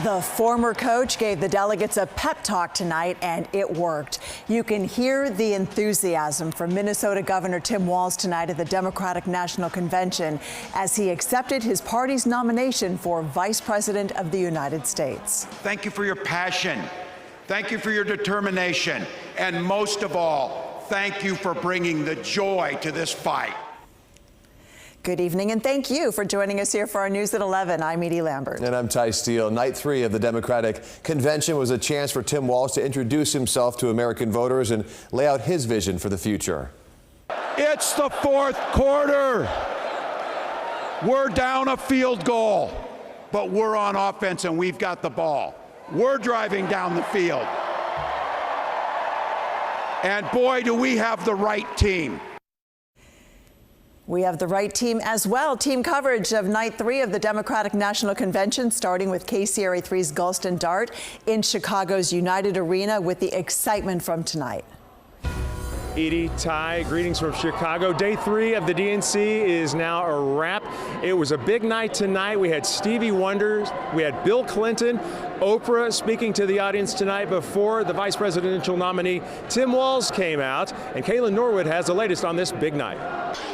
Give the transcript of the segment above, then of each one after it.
The former coach gave the delegates a pep talk tonight, and it worked. You can hear the enthusiasm from Minnesota Governor Tim Walz tonight at the Democratic National Convention as he accepted his party's nomination for Vice President of the United States. Thank you for your passion. Thank you for your determination. And most of all, thank you for bringing the joy to this fight. Good evening, and thank you for joining us here for our News at 11. I'm Edie Lambert. And I'm Ty Steele. Night 3 of the Democratic Convention was a chance for Tim Walz to introduce himself to American voters and lay out his vision for the future. It's the fourth quarter. We're down a field goal, but we're on offense and we've got the ball. We're driving down the field. And boy, do we have the right team. We have the right team as well. Team coverage of Night 3 of the Democratic National Convention, starting with KCRA 3's Gulston Dart in Chicago's United Arena with the excitement from tonight. Edie, Ty, greetings from Chicago. Day 3 of the DNC is now a wrap. It was a big night tonight. We had Stevie Wonder, we had Bill Clinton, Oprah speaking to the audience tonight before the vice presidential nominee Tim Walz came out. And Kaylin Norwood has the latest on this big night.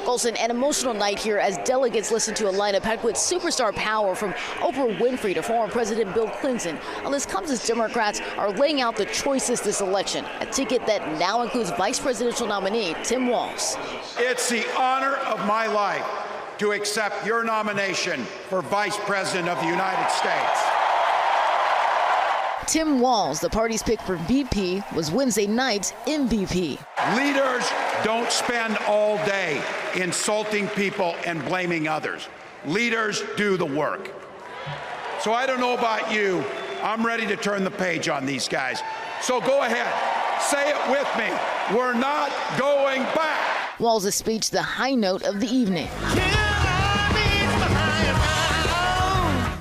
Gulston, an emotional night here as delegates listen to a lineup packed with superstar power from Oprah Winfrey to former President Bill Clinton. Now, this comes as Democrats are laying out the choices this election, a ticket that now includes vice presidential nominee Tim Walz. It's the honor of my life to accept your nomination for Vice President of the United States. Tim Walz, the party's pick for VP, was Wednesday night's MVP. Leaders don't spend all day insulting people and blaming others. Leaders do the work. So I don't know about you, I'm ready to turn the page on these guys. So go ahead, say it with me. We're not going back. Walz's speech, the high note of the evening.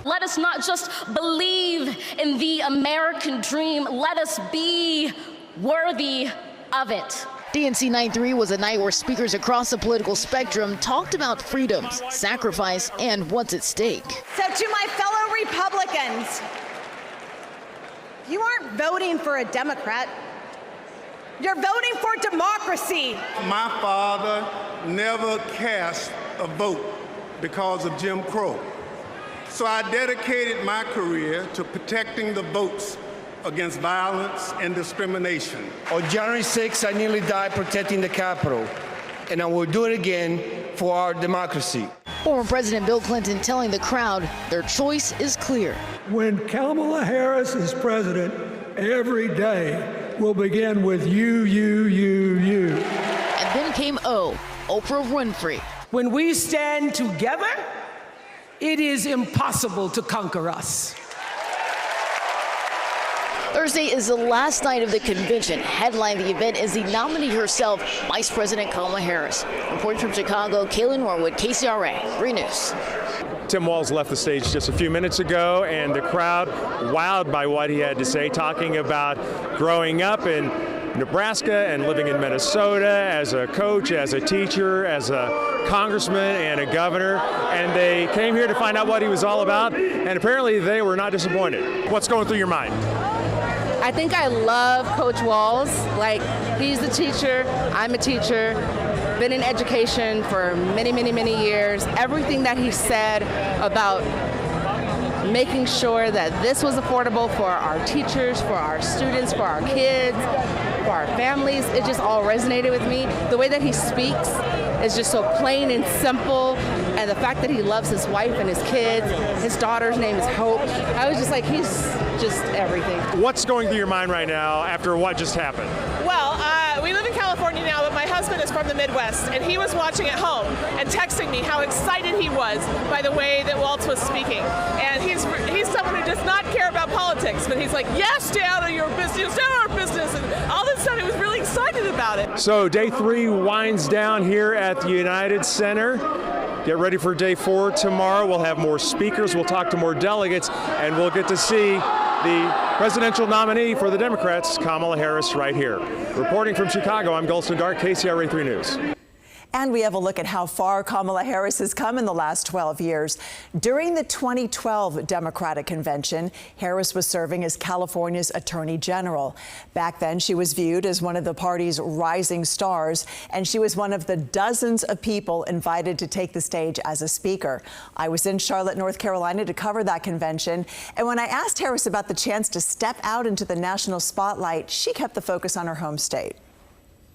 Let us not just believe in the American dream. Let us be worthy of it. DNC Night 3 was a night where speakers across the political spectrum talked about freedoms, sacrifice, and what's at stake. So to my fellow Republicans, you aren't voting for a Democrat. You're voting for democracy. My father never cast a vote because of Jim Crow. So I dedicated my career to protecting the votes against violence and discrimination. On January 6th, I nearly died protecting the Capitol, and I will do it again for our democracy. Former President Bill Clinton telling the crowd their choice is clear. When Kamala Harris is president, every day will begin with you. And then came Oprah Winfrey. When we stand together, it is impossible to conquer us. Thursday is the last night of the convention. Headlining the event is the nominee herself, Vice President Kamala Harris. Reporting from Chicago, Kaylin Norwood, KCRA 3 News. Tim Walz left the stage just a few minutes ago, and the crowd wowed by what he had to say, talking about growing up in Nebraska and living in Minnesota as a coach, as a teacher, as a congressman and a governor, and they came here to find out what he was all about, and apparently they were not disappointed. What's going through your mind? I think I love Coach Walz. Like, he's the teacher, I'm a teacher, been in education for many years. Everything that he said about making sure that this was affordable for our teachers, for our students, for our kids, for our families, it just all resonated with me. The way that he speaks is just so plain and simple, and the fact that he loves his wife and his kids, his daughter's name is Hope. I was just like, he's just everything. What's going through your mind right now after what just happened? Well, we live in California now, but my husband is from the Midwest, and he was watching at home and texting me how excited he was by the way that Walz was speaking. And he's someone who does not care about politics, but he's like, yes, stay out of your business, stay out of our business, and all this stuff. He was really excited about it. So day 3 winds down here at the United Center. Get ready for day 4 tomorrow. We'll have more speakers, we'll talk to more delegates, and we'll get to see the presidential nominee for the Democrats, Kamala Harris, right here. Reporting from Chicago, I'm Gulston Dart, KCRA 3 News. And we have a look at how far Kamala Harris has come in the last 12 years. During the 2012 Democratic Convention, Harris was serving as California's Attorney General. Back then, she was viewed as one of the party's rising stars, and she was one of the dozens of people invited to take the stage as a speaker. I was in Charlotte, North Carolina to cover that convention, and when I asked Harris about the chance to step out into the national spotlight, she kept the focus on her home state.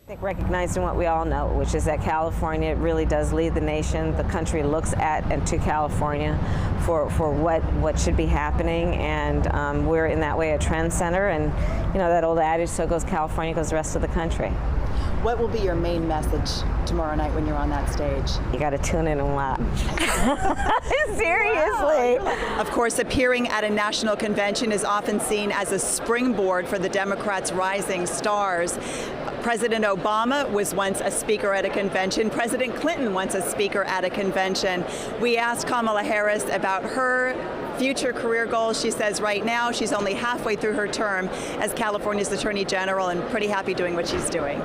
I think recognizing what we all know, which is that California really does lead the nation. The country looks at and to California for what should be happening, and we're in that way a trend center. And you know that old adage, so goes California, goes the rest of the country. What will be your main message tomorrow night when you're on that stage? You got to tune in and watch. Seriously. Wow. Of course, appearing at a national convention is often seen as a springboard for the Democrats' rising stars. President Obama was once a speaker at a convention. President Clinton once a speaker at a convention. We asked Kamala Harris about her future career goals. She says right now she's only halfway through her term as California's Attorney General and pretty happy doing what she's doing.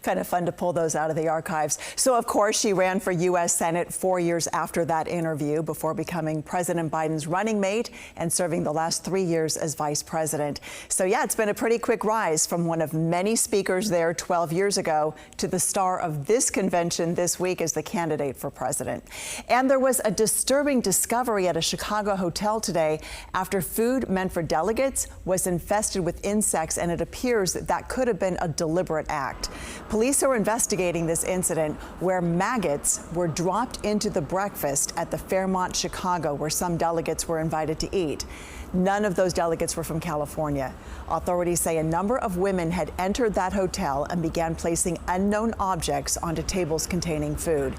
Kind of fun to pull those out of the archives. So, of course, she ran for U.S. Senate 4 years after that interview before becoming President Biden's running mate and serving the last 3 years as vice president. So, yeah, it's been a pretty quick rise from one of many speakers there 12 years ago to the star of this convention this week as the candidate for president. And there was a disturbing discovery at a Chicago hotel today after food meant for delegates was infested with insects, and it appears that that could have been a deliberate act. Police are investigating this incident where maggots were dropped into the breakfast at the Fairmont Chicago, where some delegates were invited to eat. None of those delegates were from California. Authorities say a number of women had entered that hotel and began placing unknown objects onto tables containing food.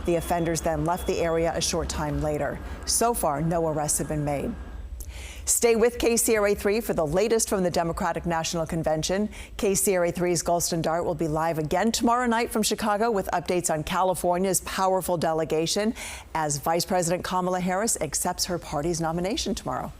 The offenders then left the area a short time later. So far, no arrests have been made. Stay with KCRA3 for the latest from the Democratic National Convention. KCRA3's Gulston Dart will be live again tomorrow night from Chicago with updates on California's powerful delegation as Vice President Kamala Harris accepts her party's nomination tomorrow.